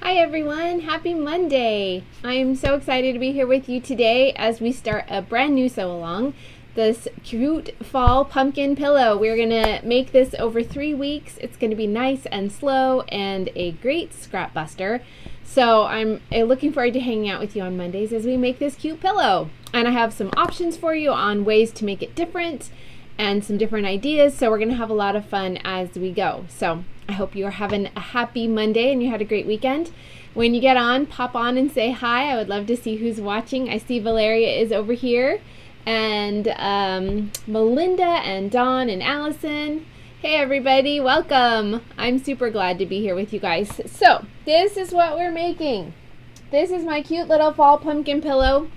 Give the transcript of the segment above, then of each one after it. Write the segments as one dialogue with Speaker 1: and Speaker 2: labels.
Speaker 1: Hi everyone, happy Monday. I am so excited to be here with you today as we start a brand new sew along, this cute fall pumpkin pillow. We're gonna make this over 3 weeks. It's gonna be nice and slow and a great scrap buster. So I'm looking forward to hanging out with you on Mondays as we make this cute pillow. And I have some options for you on ways to make it different and some different ideas. So we're gonna have a lot of fun as we go. So I hope you are having a happy Monday and you had a great weekend. When you get on, pop on and say hi. I would love to see who's watching. I see Valeria is over here, and Melinda and Dawn and Allison. Hey everybody, welcome. I'm super glad to be here with you guys. So this is what we're making. This is my cute little fall pumpkin pillow.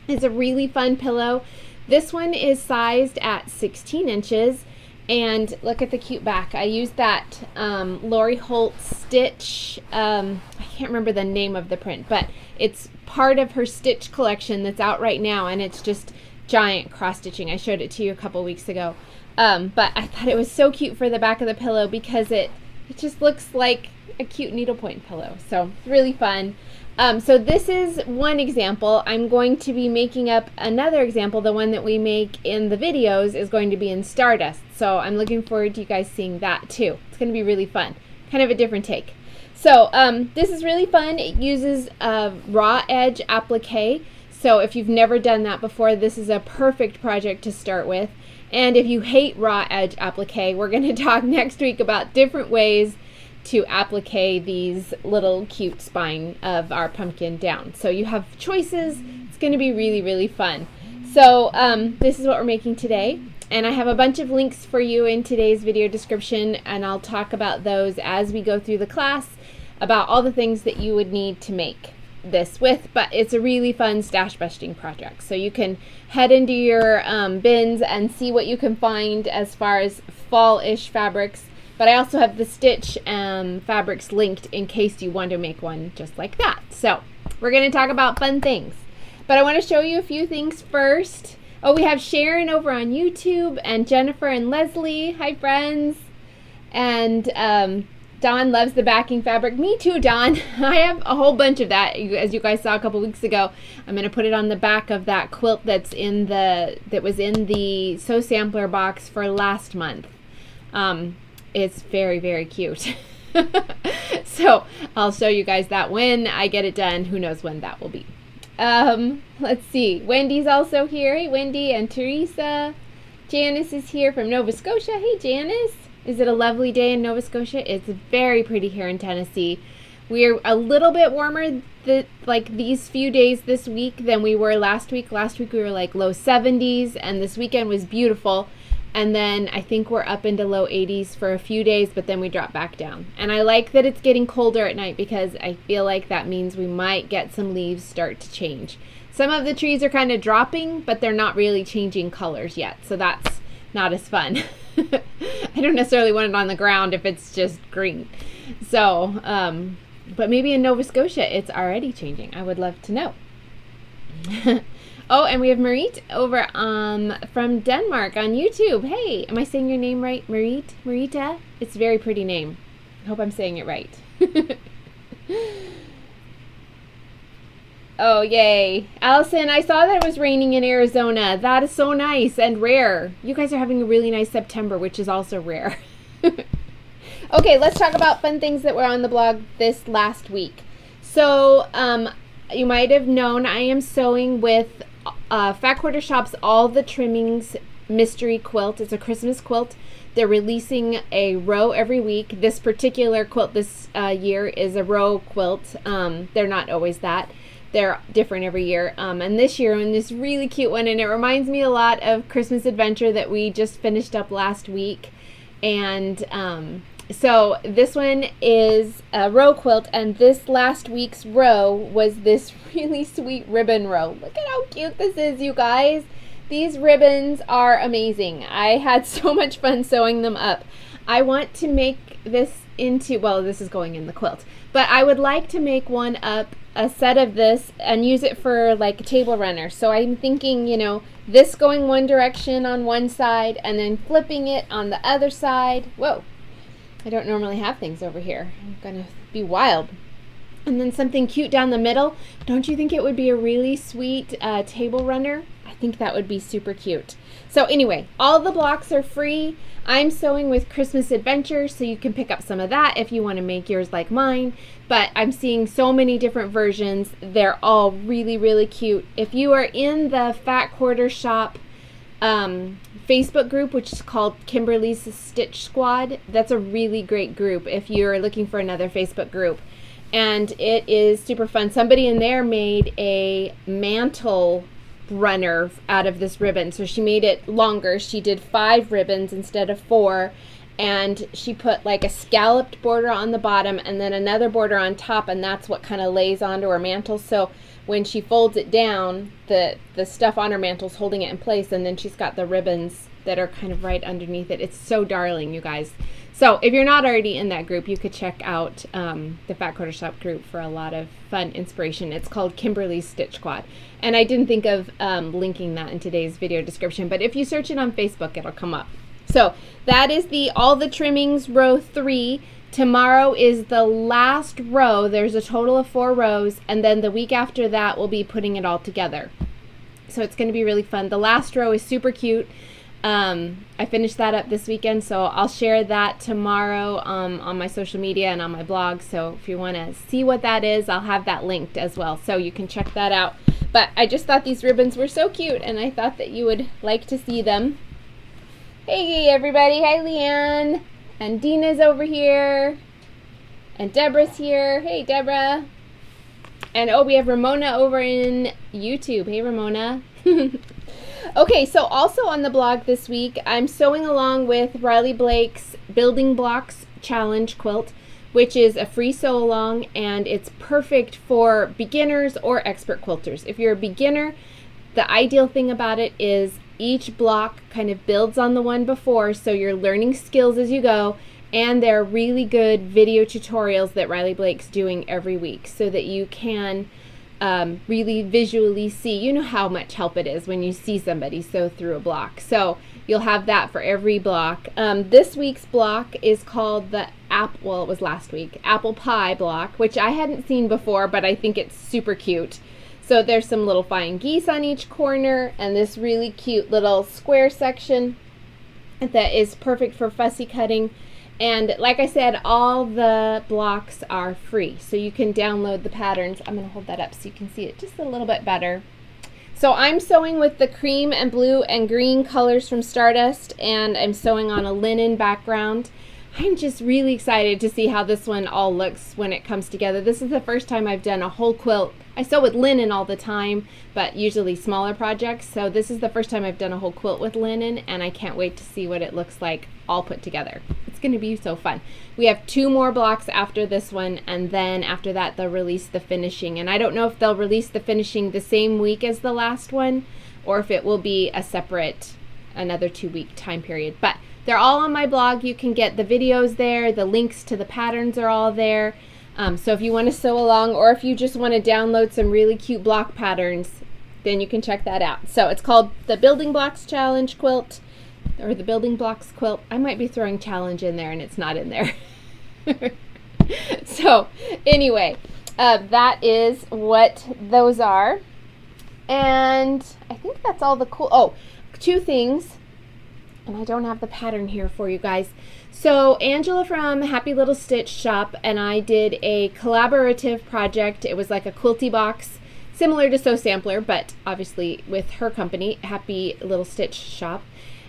Speaker 1: It's a really fun pillow. This one is sized at 16 inches. And look at the cute back. I used that Lori Holt stitch. I can't remember the name of the print, but it's part of her stitch collection that's out right now, and it's just giant cross stitching. I showed it to you a couple weeks ago. But I thought it was so cute for the back of the pillow because it just looks like a cute needlepoint pillow. So it's really fun. So this is one example. I'm going to be making up another example. The one that we make in the videos is going to be in Stardust. So I'm looking forward to you guys seeing that too. It's going to be really fun. Kind of a different take. So this is really fun. It uses raw edge applique. So if you've never done that before, this is a perfect project to start with. And if you hate raw edge applique, we're going to talk next week about different ways to applique these little cute spine of our pumpkin down. So you have choices. It's going to be really, really fun. So this is what we're making today. And I have a bunch of links for you in today's video description, and I'll talk about those as we go through the class about all the things that you would need to make this with. But it's a really fun stash busting project. So you can head into your bins and see what you can find as far as fall-ish fabrics. But I also have the stitch fabrics linked in case you want to make one just like that. So we're going to talk about fun things. But I want to show you a few things first. Oh, we have Sharon over on YouTube and Jennifer and Leslie. Hi, friends. And Dawn loves the backing fabric. Me too, Dawn. I have a whole bunch of that, as you guys saw a couple weeks ago. I'm going to put it on the back of that quilt that was in the Sew Sampler box for last month. It's very, very cute. So I'll show you guys that when I get it done. Who knows when that will be. Let's see. Wendy's also here. Hey, Wendy and Teresa. Janice is here from Nova Scotia. Hey, Janice. Is it a lovely day in Nova Scotia? It's very pretty here in Tennessee. We're a little bit warmer these few days this week than we were last week. Last week we were like low 70s, and this weekend was beautiful. And then I think we're up into low 80s for a few days, but then we drop back down. And I like that it's getting colder at night because I feel like that means we might get some leaves start to change. Some of the trees are kind of dropping, but they're not really changing colors yet. So that's not as fun. I don't necessarily want it on the ground if it's just green. So, but maybe in Nova Scotia, it's already changing. I would love to know. Oh, and we have Marit over from Denmark on YouTube. Hey, am I saying your name right? Marit? Marita? It's a very pretty name. I hope I'm saying it right. Oh, yay. Allison, I saw that it was raining in Arizona. That is so nice and rare. You guys are having a really nice September, which is also rare. Okay, let's talk about fun things that were on the blog this last week. So, you might have known I am sewing with Fat Quarter Shop's All the Trimmings mystery quilt. It's a Christmas quilt. They're releasing a row every week. This particular quilt this year is a row quilt. They're not always that. They're different every year. And this year, in this really cute one, and it reminds me a lot of Christmas Adventure that we just finished up last week. And so this one is a row quilt, and this last week's row was this really sweet ribbon row. Look at how cute this is, you guys. These ribbons are amazing. I had so much fun sewing them up. I want to make this into, well, this is going in the quilt, but I would like to make one up, a set of this, and use it for like a table runner. So I'm thinking, you know, this going one direction on one side and then flipping it on the other side. Whoa. I don't normally have things over here. I'm gonna be wild. And then something cute down the middle. Don't you think it would be a really sweet table runner? I think that would be super cute. So anyway, all the blocks are free. I'm sewing with Christmas Adventure, so you can pick up some of that if you want to make yours like mine. But I'm seeing so many different versions. They're all really, really cute. If you are in the Fat Quarter Shop Facebook group, which is called Kimberly's Stitch Squad, that's a really great group if you're looking for another Facebook group. And it is super fun. Somebody in there made a mantle runner out of this ribbon. So she made it longer. She did 5 ribbons instead of 4. And she put like a scalloped border on the bottom and then another border on top. And that's what kind of lays onto her mantle. So when she folds it down, the stuff on her mantle is holding it in place. And then she's got the ribbons that are kind of right underneath it. It's so darling, you guys. So if you're not already in that group, you could check out the Fat Quarter Shop group for a lot of fun inspiration. It's called Kimberly's Stitch Squad. And I didn't think of linking that in today's video description, but if you search it on Facebook, it'll come up. So that is all the trimmings, row 3. Tomorrow is the last row. There's a total of 4 rows, and then the week after that, we'll be putting it all together. So it's going to be really fun. The last row is super cute. I finished that up this weekend, so I'll share that tomorrow on my social media and on my blog. So if you want to see what that is, I'll have that linked as well, so you can check that out. But I just thought these ribbons were so cute, and I thought that you would like to see them. Hey everybody, hi Leanne, and Dina's over here, and Deborah's here. Hey Deborah. And oh, we have Ramona over in YouTube. Hey Ramona. Okay, so also on the blog this week, I'm sewing along with Riley Blake's Building Blocks Challenge quilt, which is a free sew along, and it's perfect for beginners or expert quilters. If you're a beginner, the ideal thing about it is each block kind of builds on the one before, so you're learning skills as you go, and there are really good video tutorials that Riley Blake's doing every week so that you can really visually see. You know how much help it is when you see somebody sew through a block. So you'll have that for every block. This week's block is called the it was last week, apple pie block, which I hadn't seen before, but I think it's super cute. So there's some little flying geese on each corner and this really cute little square section that is perfect for fussy cutting. And like I said, all the blocks are free, so you can download the patterns. I'm going to hold that up so you can see it just a little bit better. So I'm sewing with the cream and blue and green colors from Stardust, and I'm sewing on a linen background. I'm just really excited to see how this one all looks when it comes together. This is the first time I've done a whole quilt. I sew with linen all the time, but usually smaller projects. So this is the first time I've done a whole quilt with linen, and I can't wait to see what it looks like all put together. It's going to be so fun. We have 2 more blocks after this one, and then after that they'll release the finishing. And I don't know if they'll release the finishing the same week as the last one, or if it will be a separate, another 2-week time period. But they're all on my blog. You can get the videos there. The links to the patterns are all there. So if you want to sew along, or if you just want to download some really cute block patterns, then you can check that out. So it's called the Building Blocks Challenge quilt, or the Building Blocks quilt. I might be throwing challenge in there and it's not in there. So anyway, that is what those are. And I think that's all the cool, 2 things. And I don't have the pattern here for you guys. So Angela from Happy Little Stitch Shop and I did a collaborative project. It was like a quilty box, similar to Sew Sampler, but obviously with her company, Happy Little Stitch Shop.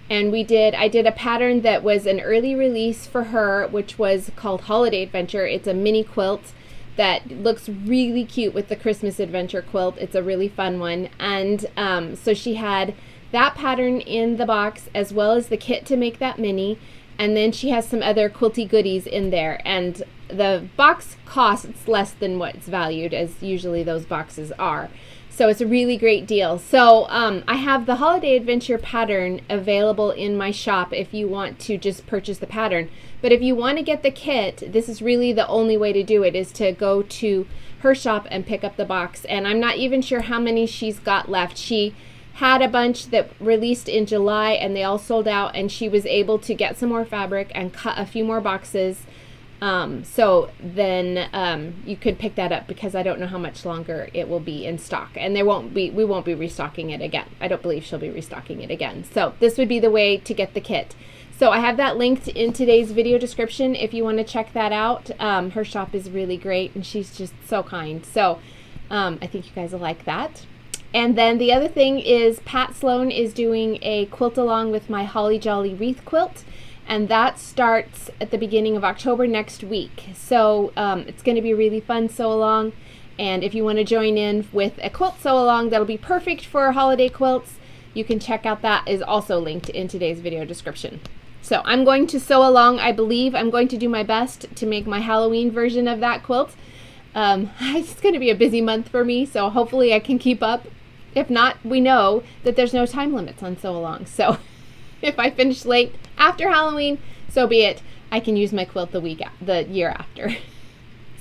Speaker 1: And I did a pattern that was an early release for her, which was called Holiday Adventure. It's a mini quilt that looks really cute with the Christmas Adventure quilt. It's a really fun one. And so she had that pattern in the box as well as the kit to make that mini, and then she has some other quilty goodies in there, and the box costs less than what's valued, as usually those boxes are, so it's a really great deal. So I have the Holiday Adventure pattern available in my shop if you want to just purchase the pattern, but if you want to get the kit, this is really the only way to do it, is to go to her shop and pick up the box. And I'm not even sure how many she's got left. She had a bunch that released in July and they all sold out, and she was able to get some more fabric and cut a few more boxes So then you could pick that up, because I don't know how much longer it will be in stock, and we won't be restocking it again. I don't believe she'll be restocking it again. So this would be the way to get the kit. So I have that linked in today's video description if you want to check that out. Her shop is really great, and she's just so kind. So I think you guys will like that. And then the other thing is Pat Sloan is doing a quilt along with my Holly Jolly wreath quilt, and that starts at the beginning of October next week. So it's going to be a really fun sew along, and if you want to join in with a quilt sew along that'll be perfect for holiday quilts, you can check out that. Is also linked in today's video description. So I'm going to sew along. I believe I'm going to do my best to make my Halloween version of that quilt. It's going to be a busy month for me, so hopefully I can keep up. If not, we know that there's no time limits on sew along. So if I finish late after Halloween, so be it. I can use my quilt the year after.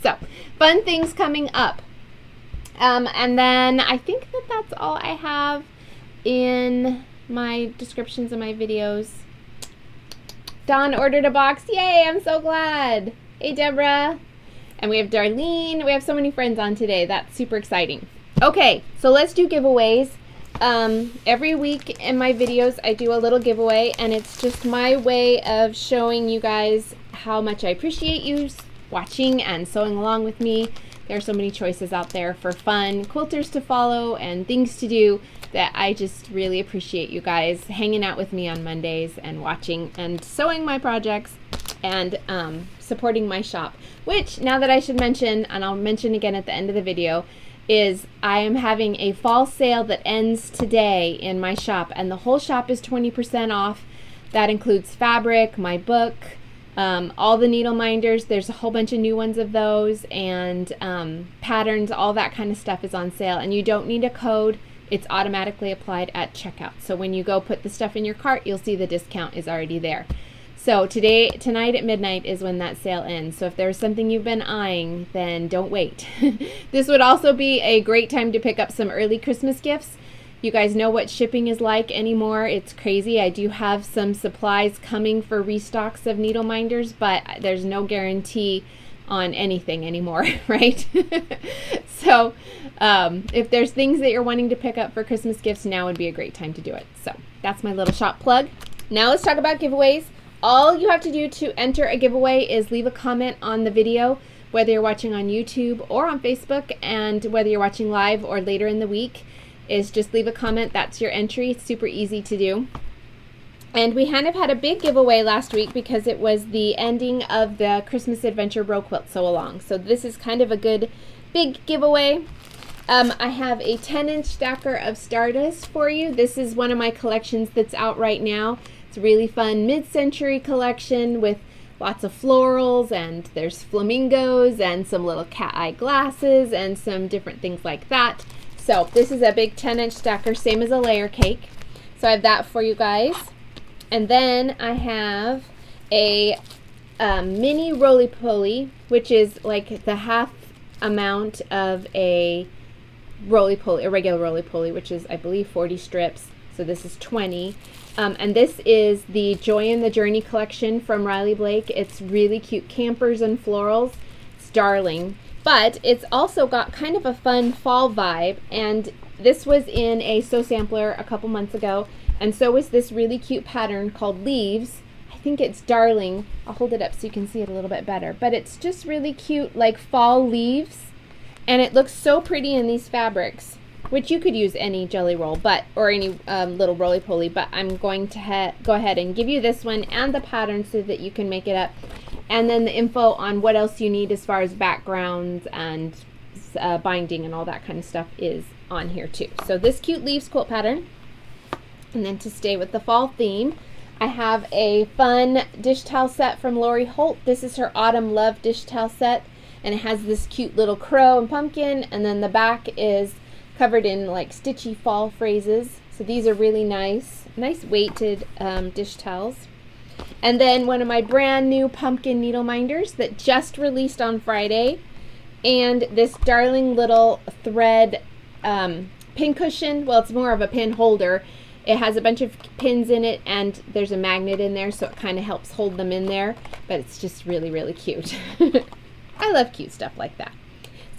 Speaker 1: So fun things coming up. And then I think that that's all I have in my descriptions of my videos. Dawn ordered a box. Yay, I'm so glad. Hey, Deborah. And we have Darlene. We have so many friends on today. That's super exciting. Okay, so let's do giveaways. Every week in my videos, I do a little giveaway, and it's just my way of showing you guys how much I appreciate you watching and sewing along with me. There are so many choices out there for fun quilters to follow and things to do that I just really appreciate you guys hanging out with me on Mondays and watching and sewing my projects and supporting my shop. Which, now that I should mention, and I'll mention again at the end of the video, is I am having a fall sale that ends today in my shop, and the whole shop is 20% off. That includes fabric, my book, all the needle minders. There's a whole bunch of new ones of those, and patterns, all that kind of stuff is on sale, and you don't need a code. It's automatically applied at checkout. So when you go put the stuff in your cart, you'll see the discount is already there. So tonight at midnight is when that sale ends. So if there's something you've been eyeing, then don't wait. This would also be a great time to pick up some early Christmas gifts. You guys know what shipping is like anymore. It's crazy. I do have some supplies coming for restocks of needle minders, but there's no guarantee on anything anymore, right? So if there's things that you're wanting to pick up for Christmas gifts, now would be a great time to do it. So that's my little shop plug. Now let's talk about giveaways. All you have to do to enter a giveaway is leave a comment on the video, whether you're watching on YouTube or on Facebook, and whether you're watching live or later in the week, is just leave a comment. That's your entry. It's super easy to do. And we kind of had a big giveaway last week because it was the ending of the Christmas Adventure Row Quilt Sew Along. So this is kind of a good big giveaway. I have a 10-inch stacker of Stardust for you. This is one of my collections that's out right now. It's a really fun mid-century collection with lots of florals, and there's flamingos and some little cat eye glasses and some different things like that. So this is a big 10-inch stacker, same as a layer cake. So I have that for you guys. And then I have a mini roly-poly, which is like the half amount of a roly-poly, a regular roly-poly, which is, I believe, 40 strips. So this is 20. And this is the Joy in the Journey collection from Riley Blake. It's really cute campers and florals. It's darling. But it's also got kind of a fun fall vibe. And this was in a Sew Sampler a couple months ago. And so was this really cute pattern called Leaves. I think it's darling. I'll hold it up so you can see it a little bit better. But it's just really cute, like fall leaves. And it looks so pretty in these fabrics, which you could use any jelly roll, or any little roly-poly, but I'm going to go ahead and give you this one and the pattern so that you can make it up. And then the info on what else you need as far as backgrounds and binding and all that kind of stuff is on here too. So this cute leaves quilt pattern. And then to stay with the fall theme, I have a fun dish towel set from Lori Holt. This is her Autumn Love dish towel set, and it has this cute little crow and pumpkin, and then the back is covered in like stitchy fall phrases. So these are really nice weighted dish towels. And then one of my brand new pumpkin needle minders that just released on Friday, and this darling little thread pin cushion. Well, it's more of a pin holder. It has a bunch of pins in it, and there's a magnet in there, so it kind of helps hold them in there, but it's just really, really cute. I love cute stuff like that.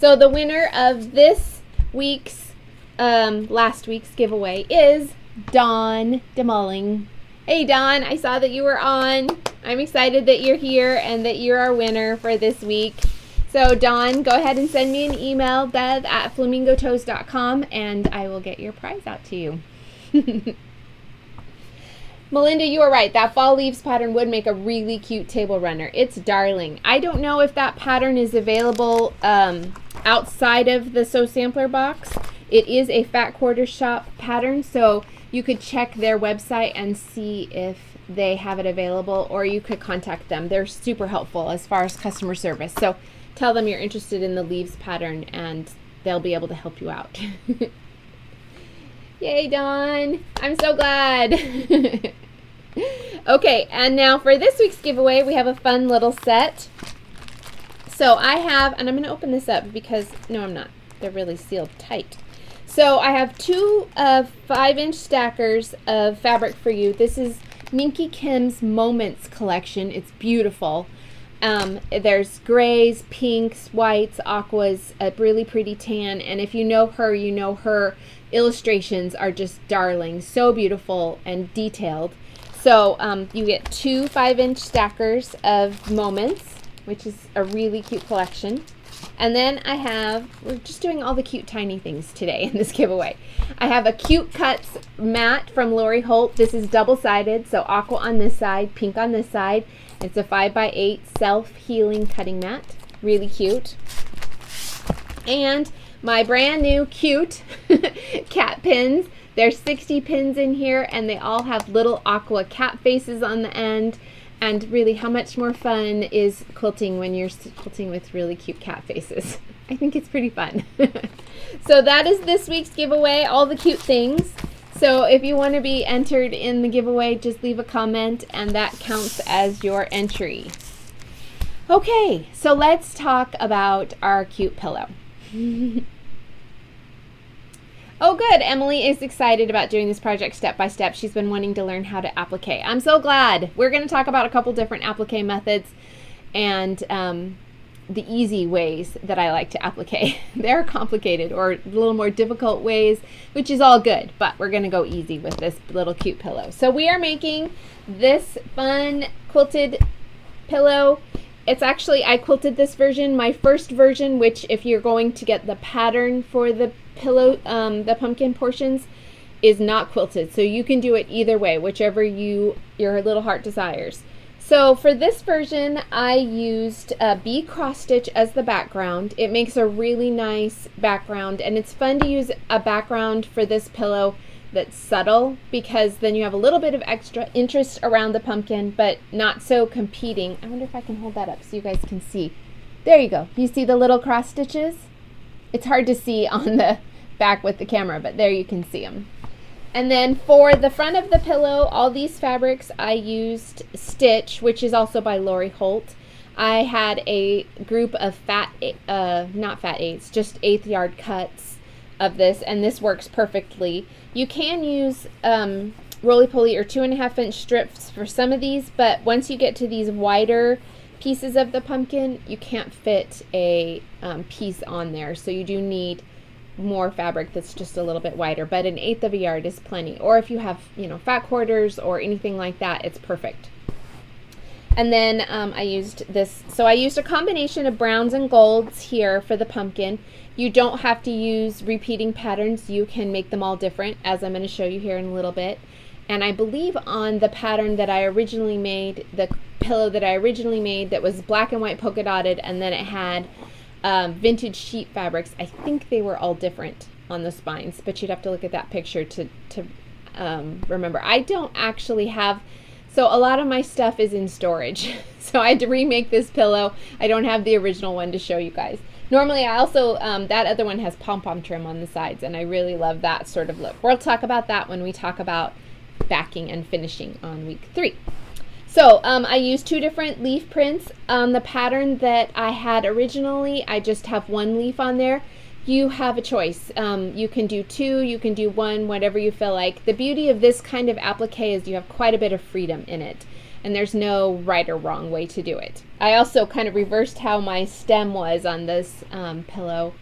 Speaker 1: So the winner of this week's, last week's giveaway is Dawn DeMulling. Hey Dawn, I saw that you were on. I'm excited that you're here and that you're our winner for this week. So Dawn, go ahead and send me an email, bev@flamingotoes.com, and I will get your prize out to you. Melinda, you are right. That fall leaves pattern would make a really cute table runner. It's darling. I don't know if that pattern is available outside of the Sew Sampler box. It is a Fat Quarter Shop pattern, so you could check their website and see if they have it available, or you could contact them. They're super helpful as far as customer service. So tell them you're interested in the leaves pattern and they'll be able to help you out. Yay, Dawn. I'm so glad. Okay, and now for this week's giveaway, we have a fun little set. So I have, and I'm going to open this up because, no, I'm not. They're really sealed tight. So I have two 5-inch stackers of fabric for you. This is Minky Kim's Moments collection. It's beautiful. There's grays, pinks, whites, aquas, a really pretty tan, and if you know her illustrations are just darling, so beautiful and detailed. So you get two 5-inch stackers of Moments, which is a really cute collection. And then we're just doing all the cute tiny things today in this giveaway. I have a Cute Cuts mat from Lori Holt. This is double-sided, so aqua on this side, pink on this side. It's a 5x8 self-healing cutting mat. Really cute. And my brand new cute cat pins. There's 60 pins in here, and they all have little aqua cat faces on the end. And really, how much more fun is quilting when you're quilting with really cute cat faces? I think it's pretty fun. So that is this week's giveaway, all the cute things. So if you want to be entered in the giveaway, just leave a comment and that counts as your entry. Okay, so let's talk about our cute pillow. Oh good, Emily is excited about doing this project step by step. She's been wanting to learn how to applique. I'm so glad. We're going to talk about a couple different applique methods and the easy ways that I like to applique. There are complicated or a little more difficult ways, which is all good, but we're going to go easy with this little cute pillow. So we are making this fun quilted pillow. It's actually, I quilted this version, my first version, which if you're going to get the pattern for the pillow, the pumpkin portions, is not quilted. So you can do it either way, whichever your little heart desires. So for this version, I used a bee cross stitch as the background. It makes a really nice background, and it's fun to use a background for this pillow that's subtle, because then you have a little bit of extra interest around the pumpkin, but not so competing. I wonder if I can hold that up so you guys can see. There you go. You see the little cross stitches? It's hard to see on the back with the camera, but there you can see them. And then for the front of the pillow, all these fabrics, I used Stitch, which is also by Lori Holt. I had a group of not fat eighths, just 1/8 yard cuts of this, and this works perfectly. You can use roly-poly or 2.5-inch strips for some of these, but once you get to these wider pieces of the pumpkin, you can't fit a piece on there, so you do need more fabric that's just a little bit wider, but 1/8 of a yard is plenty. Or if you have, fat quarters or anything like that, it's perfect. And then I used this, so I used a combination of browns and golds here for the pumpkin. You don't have to use repeating patterns. You can make them all different, as I'm going to show you here in a little bit. And I believe on the pattern that I originally made, the pillow that I originally made that was black and white polka dotted, and then it had vintage sheet fabrics, I think they were all different on the spines, but you'd have to look at that picture to remember. I don't actually have, so a lot of my stuff is in storage, so I had to remake this pillow. I don't have the original one to show you guys. Normally I also, that other one has pom-pom trim on the sides, and I really love that sort of look. We'll talk about that when we talk about backing and finishing on week 3. So I used 2 different leaf prints. On the pattern that I had originally, I just have 1 leaf on there. you have a choice. You can do 2, you can do 1, whatever you feel like. The beauty of this kind of applique is you have quite a bit of freedom in it, and there's no right or wrong way to do it. I also kind of reversed how my stem was on this pillow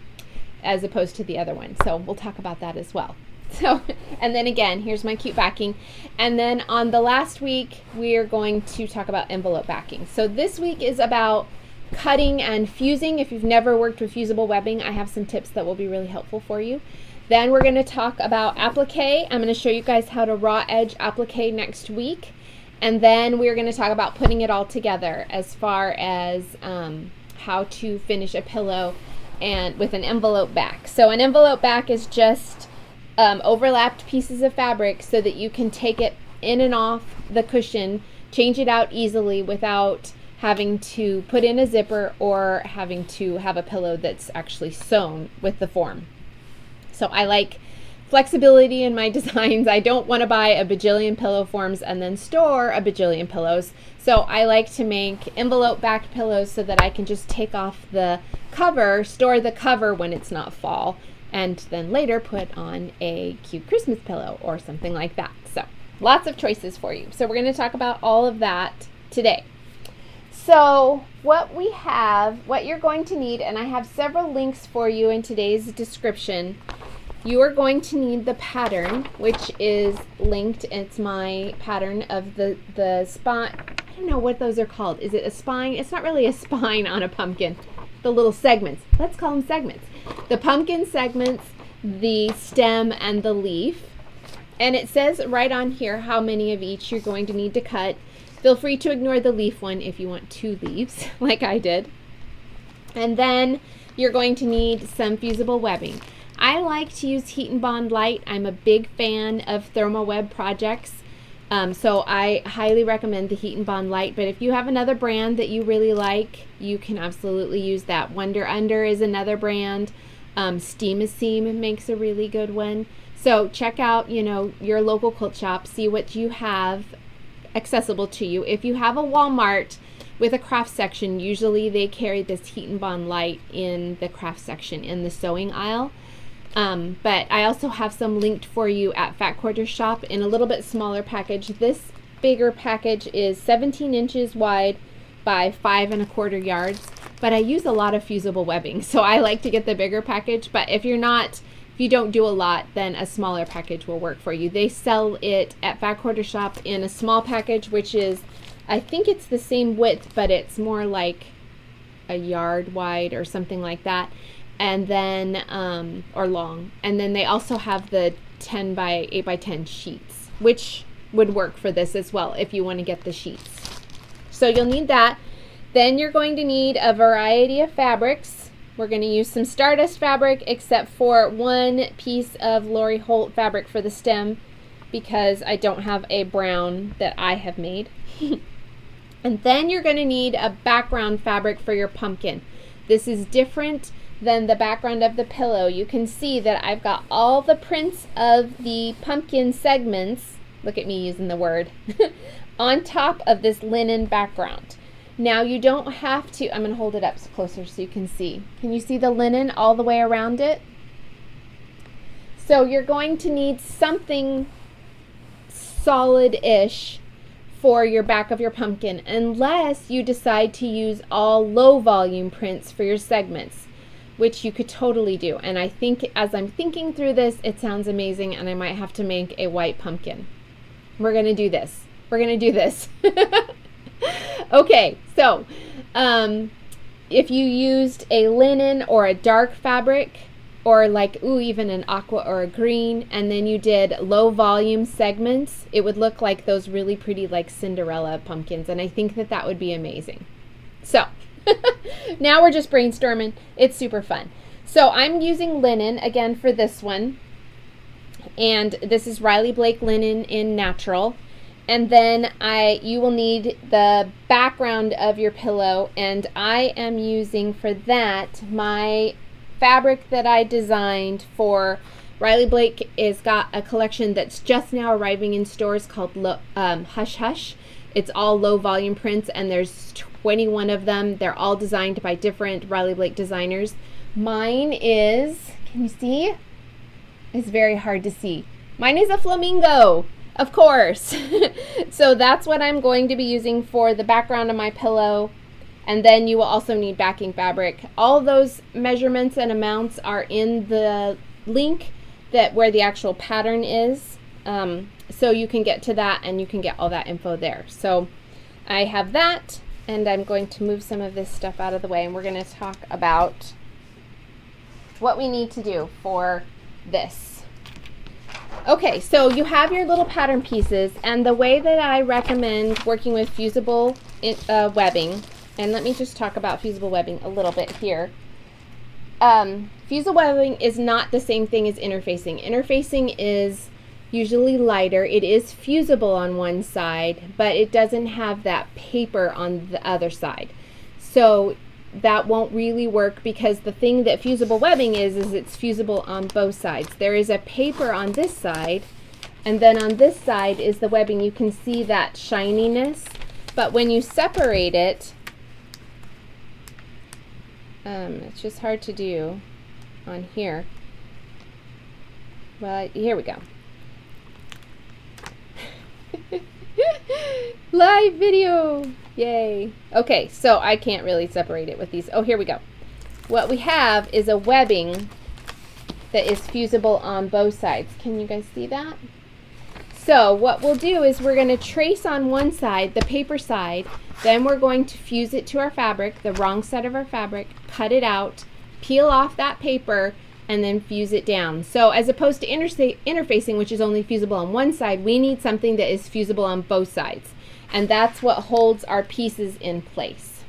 Speaker 1: as opposed to the other one, so we'll talk about that as well. So, and then again, here's my cute backing. And then on the last week, we are going to talk about envelope backing. So this week is about cutting and fusing. If you've never worked with fusible webbing, I have some tips that will be really helpful for you. Then we're going to talk about applique. I'm going to show you guys how to raw edge applique next week. And then we're going to talk about putting it all together as far as how to finish a pillow and with an envelope back. So an envelope back is just overlapped pieces of fabric so that you can take it in and off the cushion, change it out easily without having to put in a zipper or having to have a pillow that's actually sewn with the form. So I like flexibility in my designs. I don't want to buy a bajillion pillow forms and then store a bajillion pillows. So I like to make envelope backed pillows so that I can just take off the cover, store the cover when it's not fall, and then later put on a cute Christmas pillow or something like that. So lots of choices for you. So we're going to talk about all of that today. So what you're going to need, and I have several links for you in today's description. You are going to need the pattern, which is linked. It's my pattern of the spine. I don't know what those are called. Is it a spine? It's not really a spine on a pumpkin. The little segments. Let's call them segments. The pumpkin segments, the stem, and the leaf. And it says right on here how many of each you're going to need to cut. Feel free to ignore the leaf one if you want 2 leaves, like I did. And then you're going to need some fusible webbing. I like to use Heat and Bond Light. I'm a big fan of ThermoWeb projects, so I highly recommend the Heat and Bond Light. But if you have another brand that you really like, you can absolutely use that. Wonder Under is another brand. Steam a Seam makes a really good one. So check out, your local quilt shop, see what you have accessible to you. If you have a Walmart with a craft section, usually they carry this Heat and Bond Light in the craft section in the sewing aisle. But I also have some linked for you at Fat Quarter Shop in a little bit smaller package. This bigger package is 17 inches wide by 5 1/4 yards, but I use a lot of fusible webbing, so I like to get the bigger package. But if you don't do a lot, then a smaller package will work for you. They sell it at Fat Quarter Shop in a small package, which is, I think it's the same width, but it's more like a yard wide or something like that. And then, or long. And then they also have the 10 by 8 by 10 sheets, which would work for this as well if you want to get the sheets. So you'll need that. Then you're going to need a variety of fabrics. We're going to use some Stardust fabric, except for one piece of Lori Holt fabric for the stem, because I don't have a brown that I have made. And then you're going to need a background fabric for your pumpkin. This is different than the background of the pillow. You can see that I've got all the prints of the pumpkin segments, look at me using the word, on top of this linen background. Now you don't have to, I'm going to hold it up closer so you can see. Can you see the linen all the way around it? So you're going to need something solid-ish for your back of your pumpkin, unless you decide to use all low volume prints for your segments, which you could totally do. And I think as I'm thinking through this, it sounds amazing, and I might have to make a white pumpkin. We're going to do this. We're going to do this. Okay, so if you used a linen or a dark fabric, or like, even an aqua or a green, and then you did low volume segments, it would look like those really pretty like Cinderella pumpkins, and I think that that would be amazing. So now we're just brainstorming. It's super fun. So I'm using linen again for this one, and this is Riley Blake linen in natural. And then you will need the background of your pillow, and I am using for that my fabric that I designed for Riley Blake. Is got a collection that's just now arriving in stores called Hush Hush. It's all low volume prints, and there's 21 of them. They're all designed by different Riley Blake designers. Mine is Can you see? It's very hard to see. Mine is a flamingo, of course. So that's what I'm going to be using for the background of my pillow. And then you will also need backing fabric. All those measurements and amounts are in the link where the actual pattern is. So you can get to that and you can get all that info there. So I have that, and I'm going to move some of this stuff out of the way, and we're going to talk about what we need to do for this. Okay, so you have your little pattern pieces, and the way that I recommend working with fusible webbing, and let me just talk about fusible webbing a little bit here. Fusible webbing is not the same thing as interfacing. Interfacing is usually lighter. It is fusible on one side, but it doesn't have that paper on the other side. So that won't really work, because the thing that fusible webbing is it's fusible on both sides. There is a paper on this side, and then on this side is the webbing. You can see that shininess, but when you separate it, it's just hard to do on here. Well, here we go. Live video! Yay! Okay, so I can't really separate it with these. Oh, here we go. What we have is a webbing that is fusible on both sides. Can you guys see that? So what we'll do is we're going to trace on one side, the paper side, then we're going to fuse it to our fabric, the wrong side of our fabric, cut it out, peel off that paper, and then fuse it down. So as opposed to interfacing, which is only fusible on one side, we need something that is fusible on both sides. And that's what holds our pieces in place.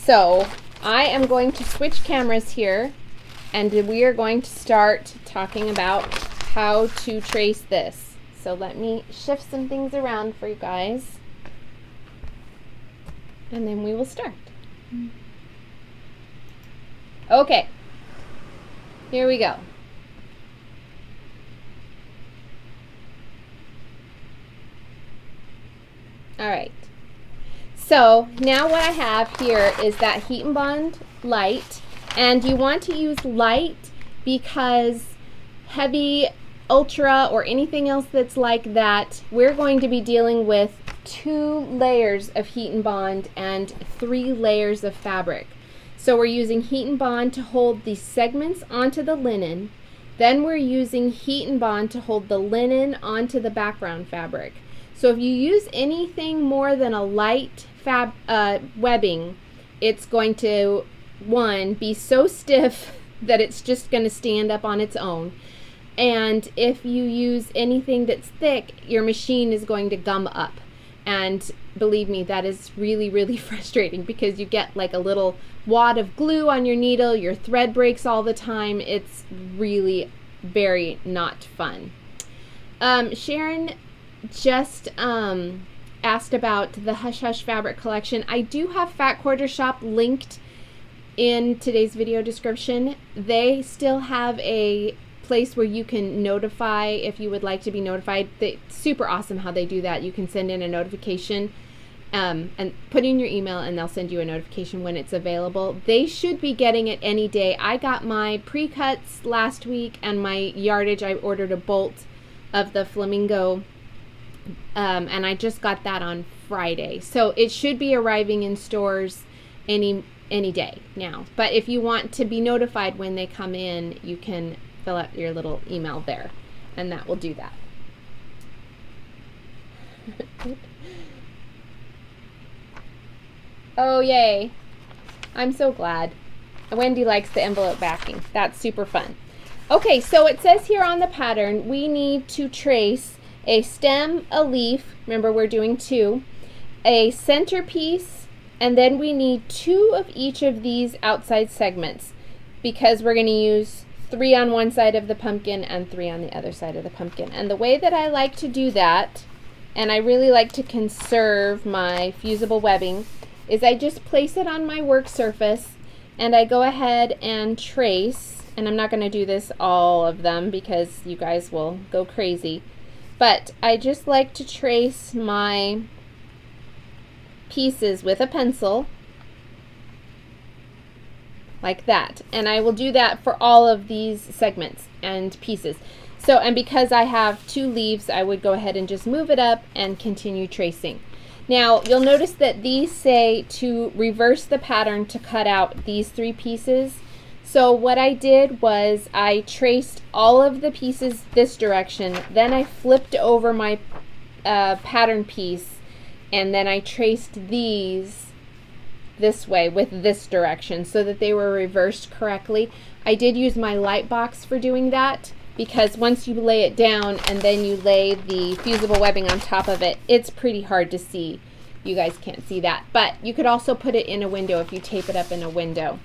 Speaker 1: So I am going to switch cameras here, and we are going to start talking about how to trace this. So let me shift some things around for you guys, and then we will start. Okay. Here we go. All right. So now what I have here is that Heat and Bond light, and you want to use light because heavy, ultra, or anything else that's like that, we're going to be dealing with 2 layers of Heat and Bond and 3 layers of fabric. So we're using Heat and Bond to hold the segments onto the linen. Then we're using Heat and Bond to hold the linen onto the background fabric. So if you use anything more than a light webbing, it's going to, 1, be so stiff that it's just going to stand up on its own. And if you use anything that's thick, your machine is going to gum up. And believe me, that is really, really frustrating, because you get like a little wad of glue on your needle, your thread breaks all the time. It's really very not fun. Sharon just asked about the Hush Hush fabric collection. I do have Fat Quarter Shop linked in today's video description. They still have a place where you can notify if you would like to be notified. It's super awesome how they do that. You can send in a notification and put in your email, and they'll send you a notification when it's available. They should be getting it any day. I got my pre-cuts last week, and my yardage, I ordered a bolt of the flamingo, and I just got that on Friday. So it should be arriving in stores any day now. But if you want to be notified when they come in, you can fill out your little email there, and that will do that. Oh, yay. I'm so glad. Wendy likes the envelope backing. That's super fun. Okay, so it says here on the pattern, we need to trace a stem, a leaf, remember we're doing 2, a centerpiece, and then we need 2 of each of these outside segments, because we're going to use 3 on one side of the pumpkin and 3 on the other side of the pumpkin. And the way that I like to do that, and I really like to conserve my fusible webbing, is I just place it on my work surface, and I go ahead and trace, and I'm not going to do this all of them because you guys will go crazy, but I just like to trace my pieces with a pencil. like that. And I will do that for all of these segments and pieces. So, and because I have 2 leaves, I would go ahead and just move it up and continue tracing. Now, you'll notice that these say to reverse the pattern to cut out these 3 pieces. So what I did was I traced all of the pieces this direction, then I flipped over my pattern piece, and then I traced these this way with this direction so that they were reversed correctly. I did use my light box for doing that, because once you lay it down and then you lay the fusible webbing on top of it, it's pretty hard to see. You guys can't see that, but you could also put it in a window if you tape it up in a window.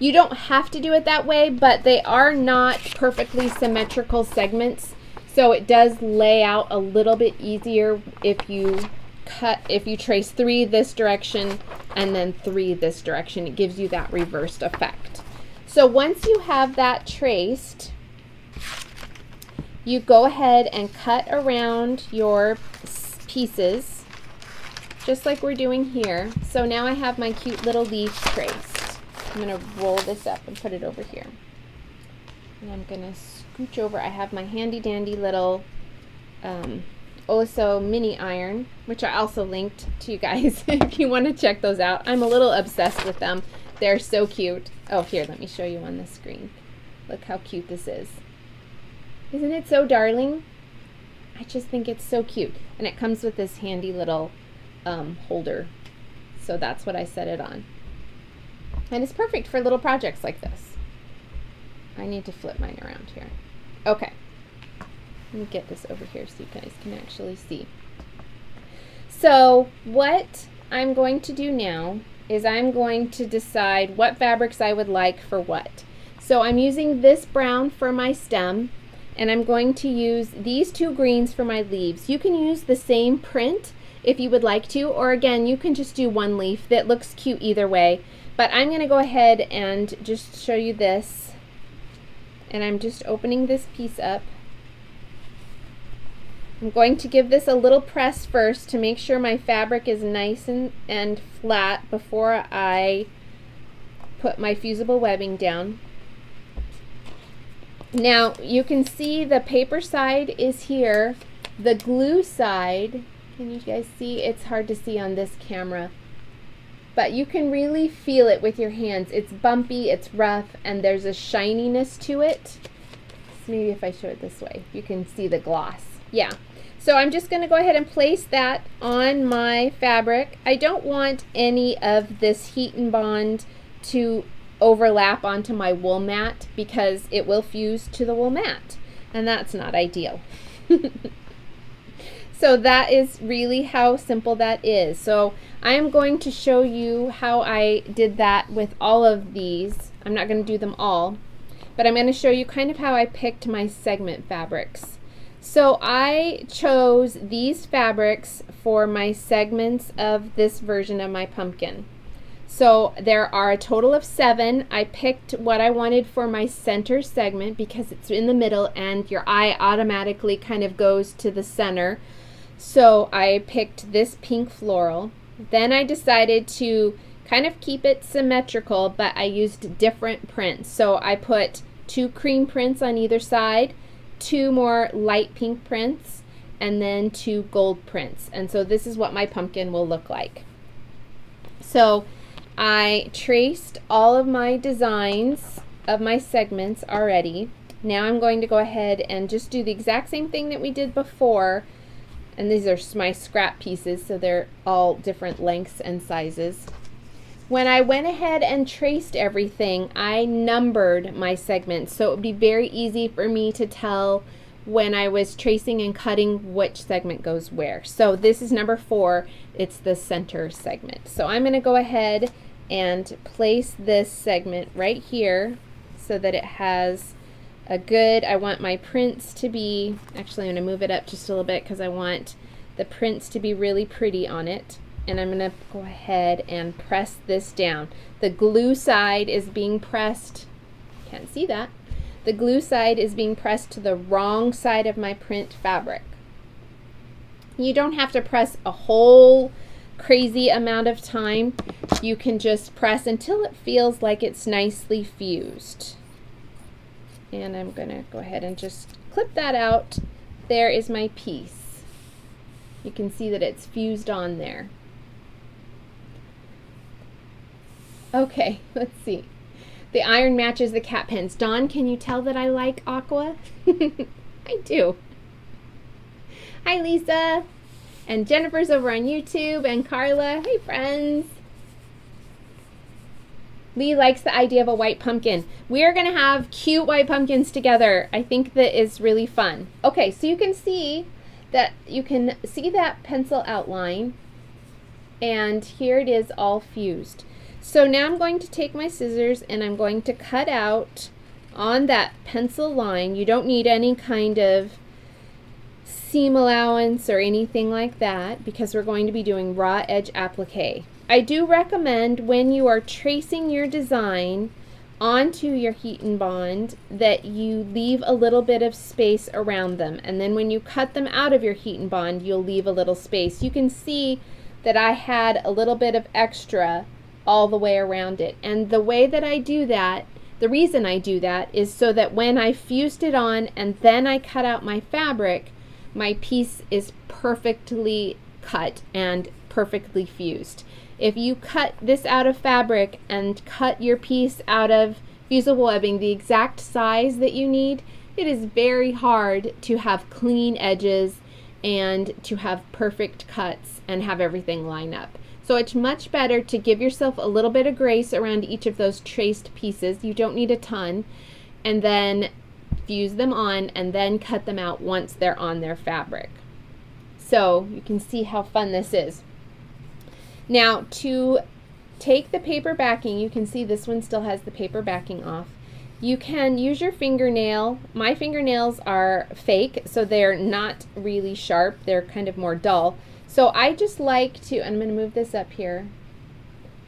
Speaker 1: You don't have to do it that way, but they are not perfectly symmetrical segments, so it does lay out a little bit easier if you trace 3 this direction and then 3 this direction. It gives you that reversed effect. So once you have that traced, you go ahead and cut around your pieces, just like we're doing here. So now I have my cute little leaf traced. I'm going to roll this up and put it over here. And I'm going to scooch over. I have my handy dandy little Oliso mini iron, which I also linked to you guys if you want to check those out. I'm a little obsessed with them. They're so cute. Oh, here, let me show you on the screen. Look how cute this is. Isn't it so darling? I just think it's so cute. And it comes with this handy little holder. So that's what I set it on. And it's perfect for little projects like this. I need to flip mine around here. Okay. Let me get this over here so you guys can actually see. So what I'm going to do now is I'm going to decide what fabrics I would like for what. So I'm using this brown for my stem, and I'm going to use these 2 greens for my leaves. You can use the same print if you would like to, or again, you can just do 1 leaf. That looks cute either way. But I'm going to go ahead and just show you this. And I'm just opening this piece up. I'm going to give this a little press first to make sure my fabric is nice and flat before I put my fusible webbing down. Now you can see the paper side is here. The glue side, can you guys see? It's hard to see on this camera, but you can really feel it with your hands. It's bumpy, it's rough, and there's a shininess to it. So maybe if I show it this way, you can see the gloss. Yeah. So I'm just going to go ahead and place that on my fabric. I don't want any of this heat and bond to overlap onto my wool mat because it will fuse to the wool mat, and that's not ideal. So that is really how simple that is. So I'm going to show you how I did that with all of these. I'm not going to do them all, but I'm going to show you kind of how I picked my segment fabrics. So I chose these fabrics for my segments of this version of my pumpkin. So there are a total of 7. I picked what I wanted for my center segment because it's in the middle and your eye automatically kind of goes to the center. So I picked this pink floral. Then I decided to kind of keep it symmetrical, but I used different prints. So I put 2 cream prints on either side, 2 more light pink prints, and then 2 gold prints. And so this is what my pumpkin will look like. So I traced all of my designs of my segments already. Now I'm going to go ahead and just do the exact same thing that we did before. And these are my scrap pieces, so they're all different lengths and sizes. When I went ahead and traced everything, I numbered my segments, so it would be very easy for me to tell when I was tracing and cutting which segment goes where. So this is number 4, it's the center segment. So I'm going to go ahead and place this segment right here so that it has a good, I want my prints to be, actually I'm going to move it up just a little bit because I want the prints to be really pretty on it. And I'm going to go ahead and press this down. The glue side is being pressed, can't see that. The glue side is being pressed to the wrong side of my print fabric. You don't have to press a whole crazy amount of time. You can just press until it feels like it's nicely fused. And I'm going to go ahead and just clip that out. There is my piece. You can see that it's fused on there. Okay, let's see. The iron matches the cat pens. Dawn, can you tell that I like aqua? I do. Hi, Lisa. And Jennifer's over on YouTube. And Carla. Hey, friends. Lee likes the idea of a white pumpkin. We are going to have cute white pumpkins together. I think that is really fun. Okay, so you can see that pencil outline. And here it is all fused. So now I'm going to take my scissors and I'm going to cut out on that pencil line. You don't need any kind of seam allowance or anything like that because we're going to be doing raw edge applique. I do recommend when you are tracing your design onto your heat and bond that you leave a little bit of space around them, and then when you cut them out of your heat and bond you'll leave a little space. You can see that I had a little bit of extra all the way around it, and the way that I do that, the reason I do that is so that when I fused it on and then I cut out my fabric, my piece is perfectly cut and perfectly fused. If you cut this out of fabric and cut your piece out of fusible webbing the exact size that you need, it is very hard to have clean edges and to have perfect cuts and have everything line up. So it's much better to give yourself a little bit of grace around each of those traced pieces. You don't need a ton, and then fuse them on and then cut them out once they're on their fabric. So you can see how fun this is. Now to take the paper backing, you can see this one still has the paper backing off. You can use your fingernail. My fingernails are fake, so they're not really sharp. They're kind of more dull. So I just like to, I'm going to move this up here.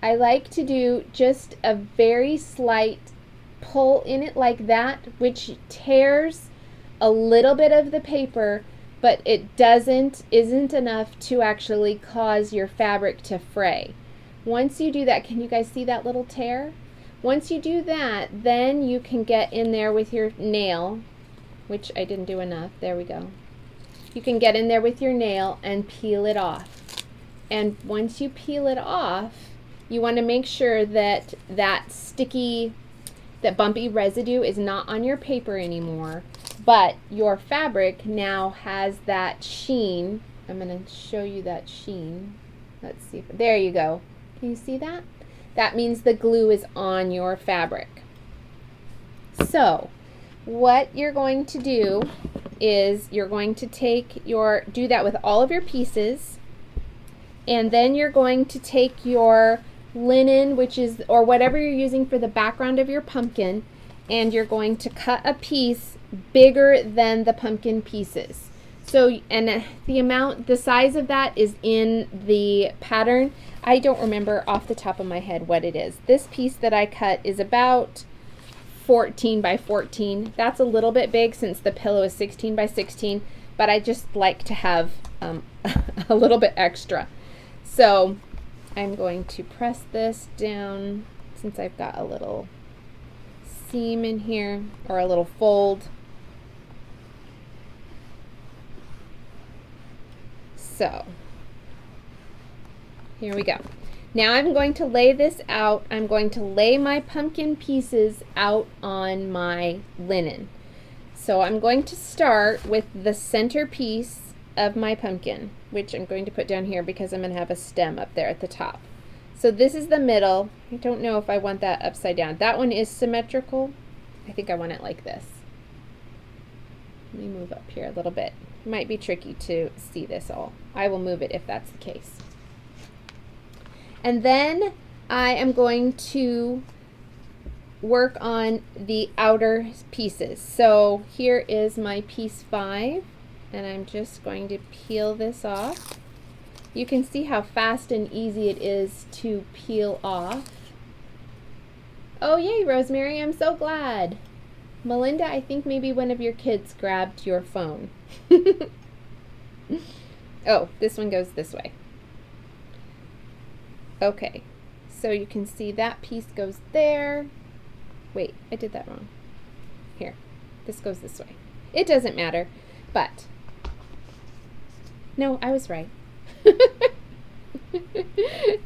Speaker 1: I like to do just a very slight pull in it like that, which tears a little bit of the paper, but it isn't enough to actually cause your fabric to fray. Once you do that, can you guys see that little tear? Once you do that, then you can get in there with your nail, which I didn't do enough. There we go. You can get in there with your nail and peel it off. And once you peel it off, you want to make sure that that sticky, that bumpy residue is not on your paper anymore, but your fabric now has that sheen. I'm going to show you that sheen. Let's see. There you go. Can you see that? That means the glue is on your fabric. So what you're going to do is you're going to do that with all of your pieces, and then you're going to take your linen, or whatever you're using for the background of your pumpkin, and you're going to cut a piece bigger than the pumpkin pieces. So, and the size of that is in the pattern. I don't remember off the top of my head what it is. This piece that I cut is about 14 by 14. That's a little bit big since the pillow is 16 by 16, but I just like to have a little bit extra. So I'm going to press this down since I've got a little seam in here, or a little fold. So here we go. Now I'm going to lay this out. I'm going to lay my pumpkin pieces out on my linen. So I'm going to start with the center piece of my pumpkin, which I'm going to put down here because I'm going to have a stem up there at the top. So this is the middle. I don't know if I want that upside down. That one is symmetrical. I think I want it like this. Let me move up here a little bit. It might be tricky to see this all. I will move it if that's the case. And then I am going to work on the outer pieces. So here is my piece 5, and I'm just going to peel this off. You can see how fast and easy it is to peel off. Oh yay, Rosemary, I'm so glad. Melinda, I think maybe one of your kids grabbed your phone. Oh, this one goes this way. Okay, so you can see that piece goes there. Wait, I did that wrong. Here, this goes this way. It doesn't matter, but no, I was right.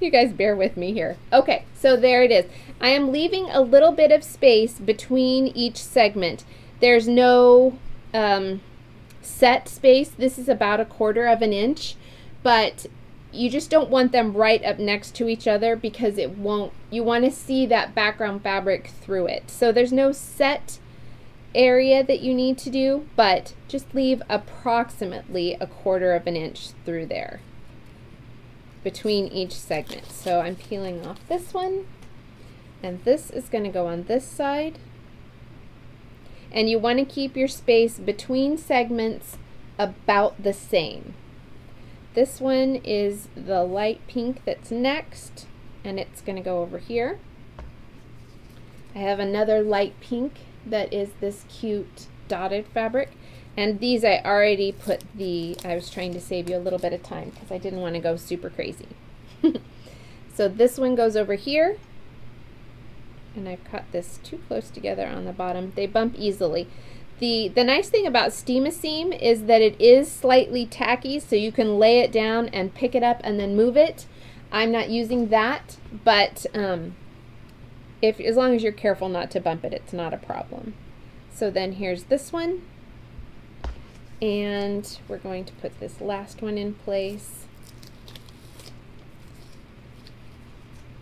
Speaker 1: You guys bear with me here. Okay, so there it is. I am leaving a little bit of space between each segment. There's no set space. This is about 1/4 of an inch, but you just don't want them right up next to each other because it won't, you want to see that background fabric through it. So there's no set area that you need to do, but just leave approximately 1/4 of an inch through there between each segment. So I'm peeling off this one, and this is going to go on this side. And you want to keep your space between segments about the same. This one is the light pink that's next, and it's going to go over here. I have another light pink that is this cute dotted fabric. And these I already put I was trying to save you a little bit of time because I didn't want to go super crazy. So this one goes over here. And I've cut this too close together on the bottom. They bump easily. The nice thing about Steam-A-Seam is that it is slightly tacky, so you can lay it down and pick it up and then move it. I'm not using that, but as long as you're careful not to bump it, it's not a problem. So then here's this one. And we're going to put this last one in place.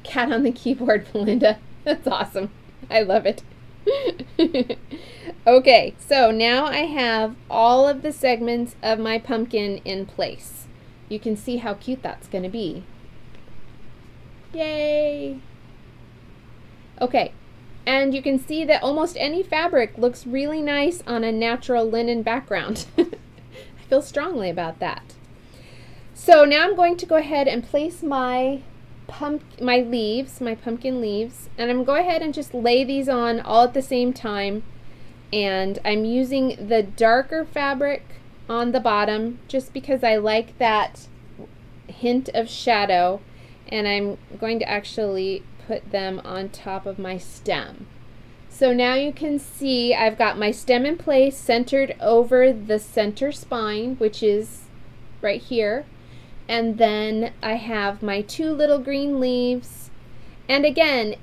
Speaker 1: Cat on the keyboard, Belinda. That's awesome. I love it. Okay, so now I have all of the segments of my pumpkin in place. You can see how cute that's going to be. Yay! Okay, and you can see that almost any fabric looks really nice on a natural linen background. I feel strongly about that. So now I'm going to go ahead and place my pumpkin leaves, and I'm going to go ahead and just lay these on all at the same time. And I'm using the darker fabric on the bottom just because I like that hint of shadow, and I'm going to actually put them on top of my stem. So now you can see I've got my stem in place, centered over the center spine, which is right here. And then I have my 2 little green leaves. And again,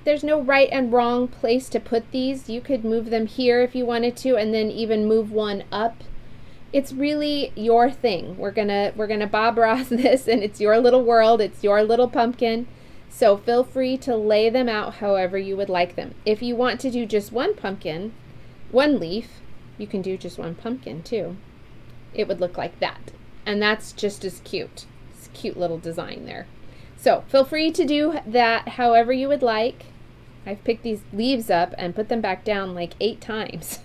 Speaker 1: there's no right and wrong place to put these. You could move them here if you wanted to, and then even move one up. It's really your thing. We're gonna Bob Ross this, and it's your little world. It's your little pumpkin. So feel free to lay them out however you would like them. If you want to do just one pumpkin, one leaf, you can do just one pumpkin too. It would look like that. And that's just as cute. It's a cute little design there. So feel free to do that however you would like. I've picked these leaves up and put them back down like 8 times.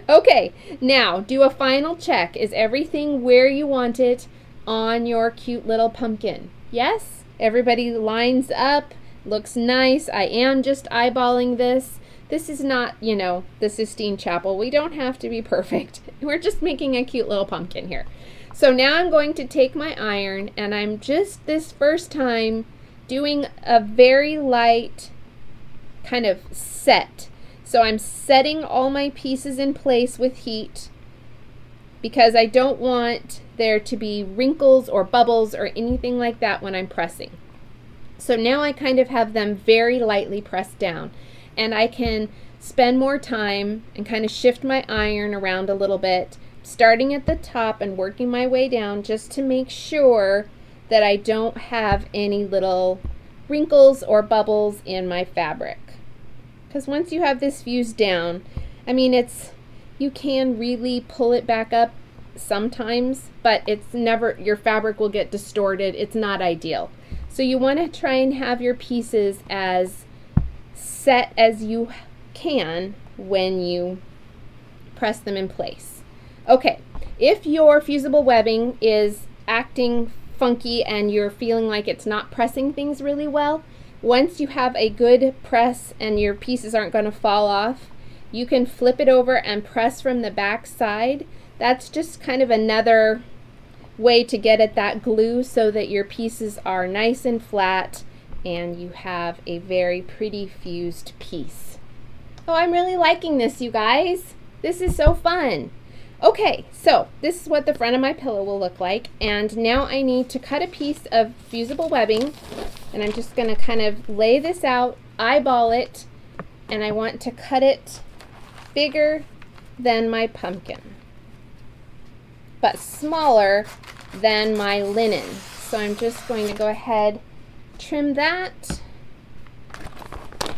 Speaker 1: Okay, now do a final check. Is everything where you want it on your cute little pumpkin? Yes? Everybody lines up, looks nice. I am just eyeballing this. This is not, the Sistine Chapel. We don't have to be perfect. We're just making a cute little pumpkin here. So now I'm going to take my iron, and I'm just this first time doing a very light kind of set. So I'm setting all my pieces in place with heat because I don't want there to be wrinkles or bubbles or anything like that when I'm pressing. So now I kind of have them very lightly pressed down, and I can spend more time and kind of shift my iron around a little bit, starting at the top and working my way down just to make sure that I don't have any little wrinkles or bubbles in my fabric. Because once you have this fused down, you can really pull it back up sometimes, but it's never, your fabric will get distorted. It's not ideal. So you want to try and have your pieces as set as you can when you press them in place. Okay, if your fusible webbing is acting funky and you're feeling like it's not pressing things really well, once you have a good press and your pieces aren't going to fall off, you can flip it over and press from the back side. That's just kind of another way to get at that glue so that your pieces are nice and flat and you have a very pretty fused piece. Oh, I'm really liking this, you guys. This is so fun. Okay, so this is what the front of my pillow will look like, and now I need to cut a piece of fusible webbing, and I'm just going to kind of lay this out, eyeball it, and I want to cut it bigger than my pumpkin, but smaller than my linen. So I'm just going to go ahead, trim that,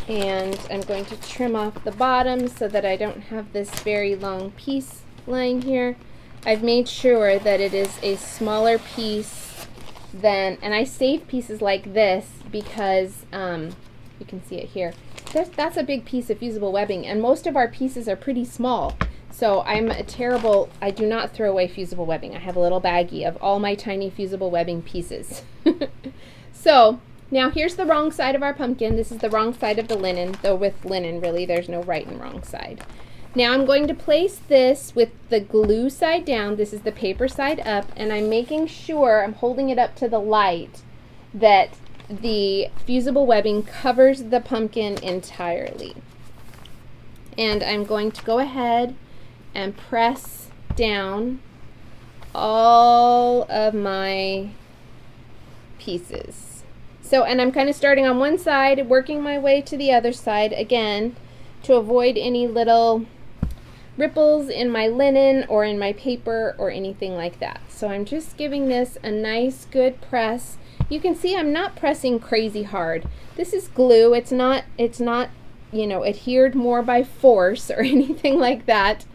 Speaker 1: and I'm going to trim off the bottom so that I don't have this very long piece lying here. I've made sure that it is a smaller piece than, and I save pieces like this because you can see it here. That's a big piece of fusible webbing, and most of our pieces are pretty small. So I do not throw away fusible webbing. I have a little baggie of all my tiny fusible webbing pieces. So now here's the wrong side of our pumpkin. This is the wrong side of the linen, though with linen really there's no right and wrong side. Now I'm going to place this with the glue side down. This is the paper side up, and I'm making sure I'm holding it up to the light that the fusible webbing covers the pumpkin entirely. And I'm going to go ahead and press down all of my pieces. So, and I'm kind of starting on one side, working my way to the other side again to avoid any little ripples in my linen or in my paper or anything like that. So I'm just giving this a nice good press. You can see I'm not pressing crazy hard. This is glue. It's not, you know, adhered more by force or anything like that.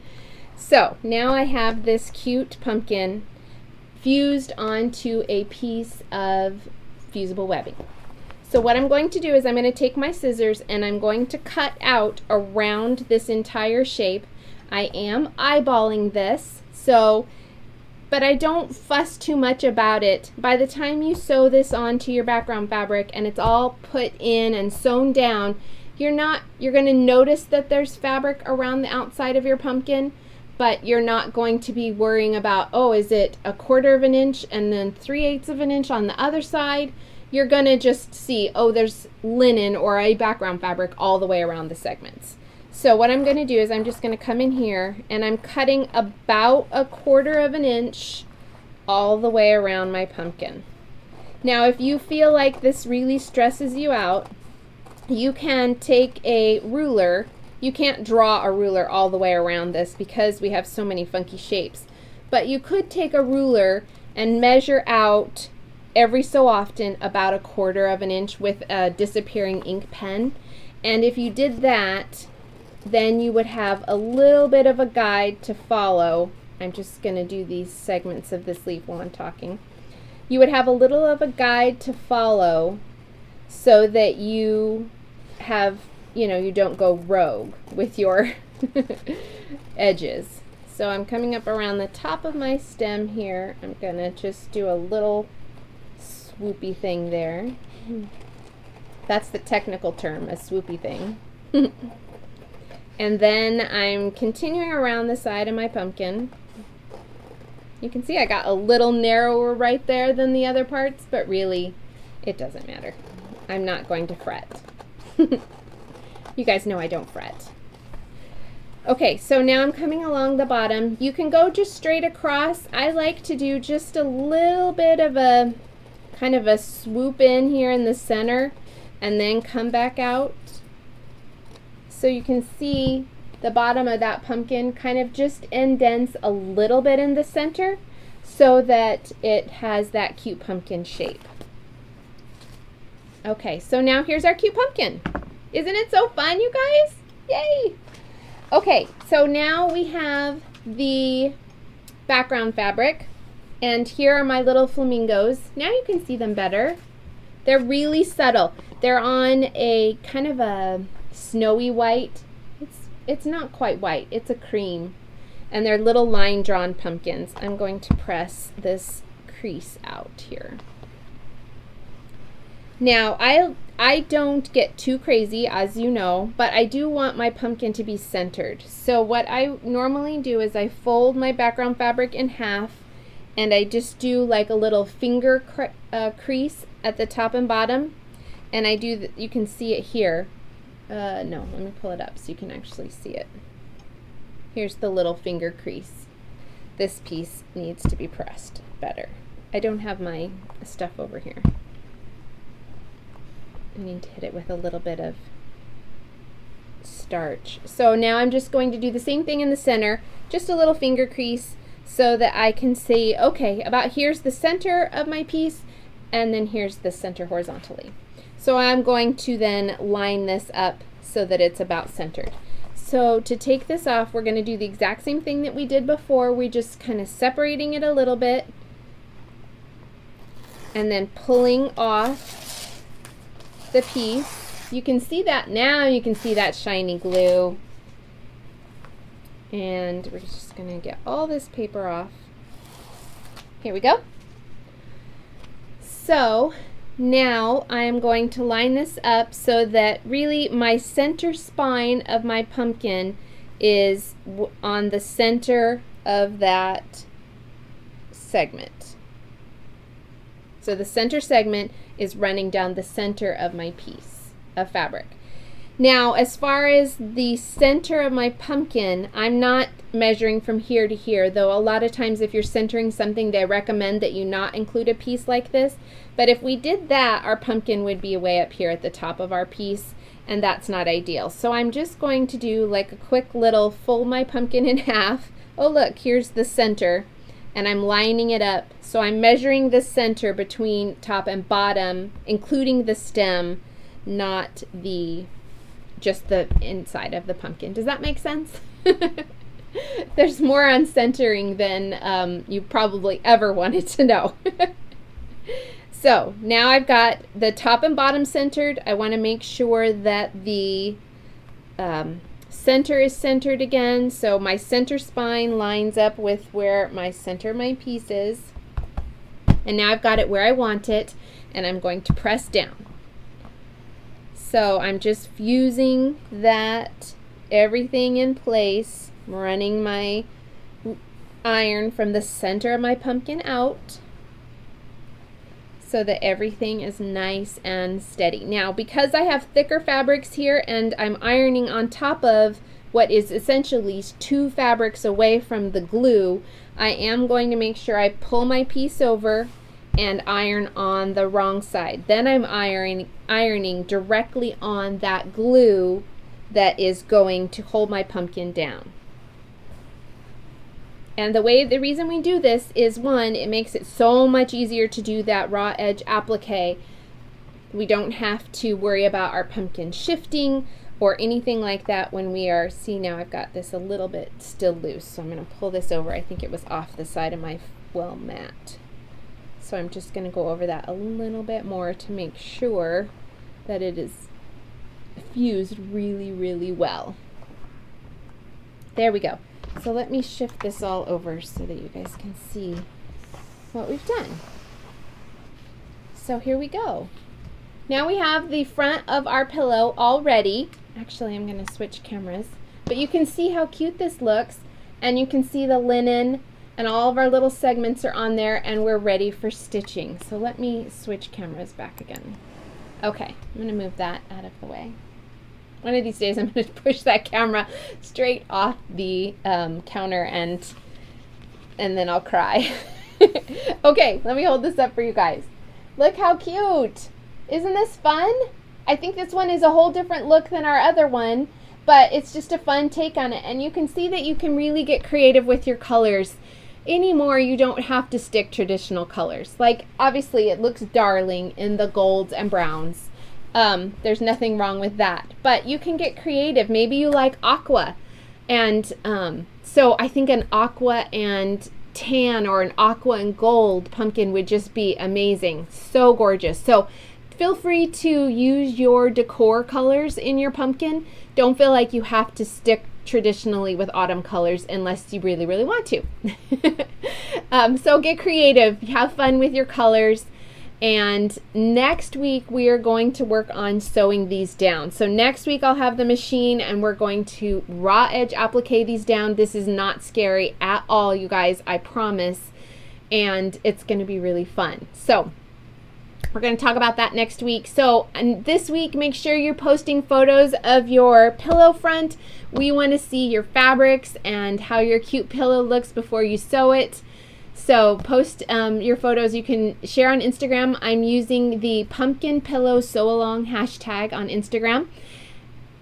Speaker 1: So now I have this cute pumpkin fused onto a piece of fusible webbing. So what I'm going to do is I'm going to take my scissors and I'm going to cut out around this entire shape. I am eyeballing this, but I don't fuss too much about it. By the time you sew this onto your background fabric and it's all put in and sewn down, you're going to notice that there's fabric around the outside of your pumpkin, but you're not going to be worrying about, oh, is it 1/4 of an inch and then 3/8 of an inch on the other side? You're going to just see, oh, there's linen or a background fabric all the way around the segments. So what I'm going to do is I'm just going to come in here and I'm cutting about 1/4 of an inch all the way around my pumpkin. Now if you feel like this really stresses you out, you can take a ruler. You can't draw a ruler all the way around this because we have so many funky shapes. But you could take a ruler and measure out every so often about 1/4 of an inch with a disappearing ink pen. And if you did that, then you would have a little bit of a guide to follow. I'm just going to do these segments of this leaf while I'm talking. You would have a little of a guide to follow so that you have, you know, you don't go rogue with your edges. So I'm coming up around the top of my stem here. I'm going to just do a little swoopy thing there. That's the technical term, a swoopy thing. And then I'm continuing around the side of my pumpkin. You can see I got a little narrower right there than the other parts, but really it doesn't matter. I'm not going to fret. You guys know I don't fret. Okay, so now I'm coming along the bottom. You can go just straight across. I like to do just a little bit of a kind of a swoop in here in the center and then come back out. So you can see the bottom of that pumpkin kind of just indents a little bit in the center so that it has that cute pumpkin shape. Okay, so now here's our cute pumpkin. Isn't it so fun, you guys? Yay! Okay, so now we have the background fabric, and here are my little flamingos. Now you can see them better. They're really subtle. They're on a kind of a snowy white. It's not quite white, it's a cream. And they're little line drawn pumpkins. I'm going to press this crease out here. Now I don't get too crazy, as you know, but I do want my pumpkin to be centered. So what I normally do is I fold my background fabric in half and I just do like a little finger crease at the top and bottom, and I do, you can see it here. No, let me pull it up so you can actually see it. Here's the little finger crease. This piece needs to be pressed better. I don't have my stuff over here. I need to hit it with a little bit of starch. So now I'm just going to do the same thing in the center, just a little finger crease, so that I can see, okay, about here's the center of my piece, and then here's the center horizontally. So I'm going to then line this up so that it's about centered. So to take this off, we're going to do the exact same thing that we did before. We're just kind of separating it a little bit and then pulling off the piece. You can see that now, you can see that shiny glue. And we're just going to get all this paper off. Here we go. So now I am going to line this up so that really my center spine of my pumpkin is on the center of that segment. So the center segment is running down the center of my piece of fabric. Now, as far as the center of my pumpkin, I'm not measuring from here to here, though a lot of times if you're centering something, they recommend that you not include a piece like this. But if we did that, our pumpkin would be way up here at the top of our piece, and that's not ideal. So I'm just going to do like a quick little fold my pumpkin in half. Oh look, here's the center, and I'm lining it up. So I'm measuring the center between top and bottom, including the stem, not just the inside of the pumpkin. Does that make sense? There's more on centering than you probably ever wanted to know. So now I've got the top and bottom centered. I want to make sure that the center is centered again. So my center spine lines up with where my center of my piece is. And now I've got it where I want it, and I'm going to press down. So I'm just fusing that, everything in place, running my iron from the center of my pumpkin out so that everything is nice and steady. Now, because I have thicker fabrics here and I'm ironing on top of what is essentially 2 fabrics away from the glue, I am going to make sure I pull my piece over and iron on the wrong side. Then I'm ironing directly on that glue that is going to hold my pumpkin down. And the reason we do this is, one, it makes it so much easier to do that raw edge applique. We don't have to worry about our pumpkin shifting or anything like that when we are, see now I've got this a little bit still loose, so I'm going to pull this over. I think it was off the side of my well mat. So I'm just going to go over that a little bit more to make sure that it is fused really, really well. There we go. So let me shift this all over so that you guys can see what we've done. So here we go. Now we have the front of our pillow all ready. Actually, I'm going to switch cameras. But you can see how cute this looks, and you can see the linen and all of our little segments are on there, and we're ready for stitching. So let me switch cameras back again. Okay, I'm going to move that out of the way. One of these days I'm going to push that camera straight off the counter and then I'll cry. Okay, let me hold this up for you guys. Look how cute. Isn't this fun? I think this one is a whole different look than our other one, but it's just a fun take on it. And you can see that you can really get creative with your colors. Anymore, you don't have to stick traditional colors. Like, obviously it looks darling in the golds and browns. There's nothing wrong with that, but you can get creative. Maybe you like aqua, and so I think an aqua and tan or an aqua and gold pumpkin would just be amazing. So gorgeous. So feel free to use your decor colors in your pumpkin. Don't feel like you have to stick traditionally with autumn colors unless you really, really want to. So get creative, have fun with your colors. And next week we are going to work on sewing these down. So next week I'll have the machine and we're going to raw edge applique these down. This is not scary at all, you guys, I promise. and it's going to be really fun. So we're going to talk about that next week. So and this week, make sure you're posting photos of your pillow front. We want to see your fabrics and how your cute pillow looks before you sew it. So post your photos. You can share on Instagram. I'm using the pumpkin pillow sew along hashtag on Instagram.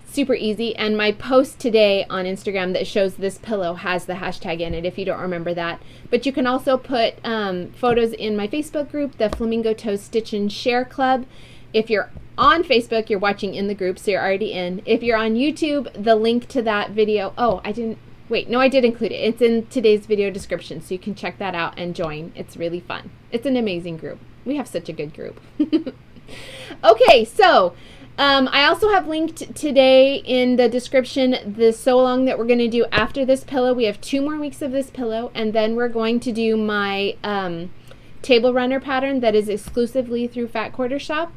Speaker 1: Super easy. And my post today on Instagram that shows this pillow has the hashtag in it, if you don't remember that. But you can also put photos in my Facebook group, the Flamingo Toes Stitch and Share Club. If you're on Facebook, you're watching in the group, so you're already in. If you're on YouTube, the link to that video, I did include it. It's in today's video description, so you can check that out and join. It's really fun. It's an amazing group. We have such a good group. Okay, so I also have linked today in the description the sew along that we're going to do after this pillow. We have 2 more weeks of this pillow, and then we're going to do my table runner pattern that is exclusively through Fat Quarter Shop.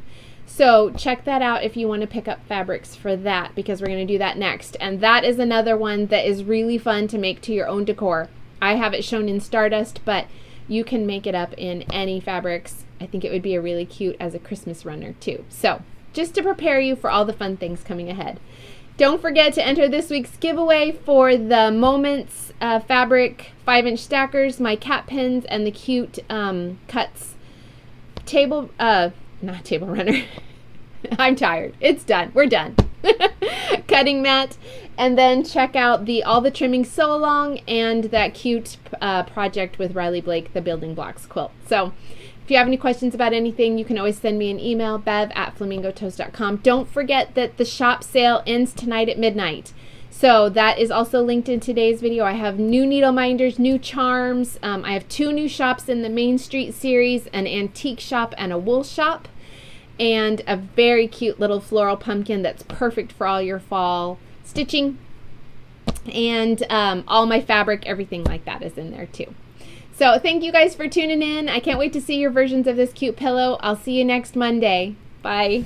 Speaker 1: So check that out if you want to pick up fabrics for that, because we're going to do that next. And that is another one that is really fun to make to your own decor. I have it shown in Stardust, but you can make it up in any fabrics. I think it would be a really cute as a Christmas runner too. So just to prepare you for all the fun things coming ahead. Don't forget to enter this week's giveaway for the Moments fabric 5-inch stackers, my cat pins, and the cute cuts not table runner. I'm tired. It's done. We're done. Cutting mat. And then check out all the trimming sew along and that cute project with Riley Blake, the building blocks quilt. So if you have any questions about anything, you can always send me an email, bev@flamingotoes.com. Don't forget that the shop sale ends tonight at midnight. So that is also linked in today's video. I have new needle minders, new charms. I have 2 new shops in the Main Street series, an antique shop and a wool shop, and a very cute little floral pumpkin that's perfect for all your fall stitching. And all my fabric, everything like that is in there too. So thank you guys for tuning in. I can't wait to see your versions of this cute pillow. I'll see you next Monday. Bye.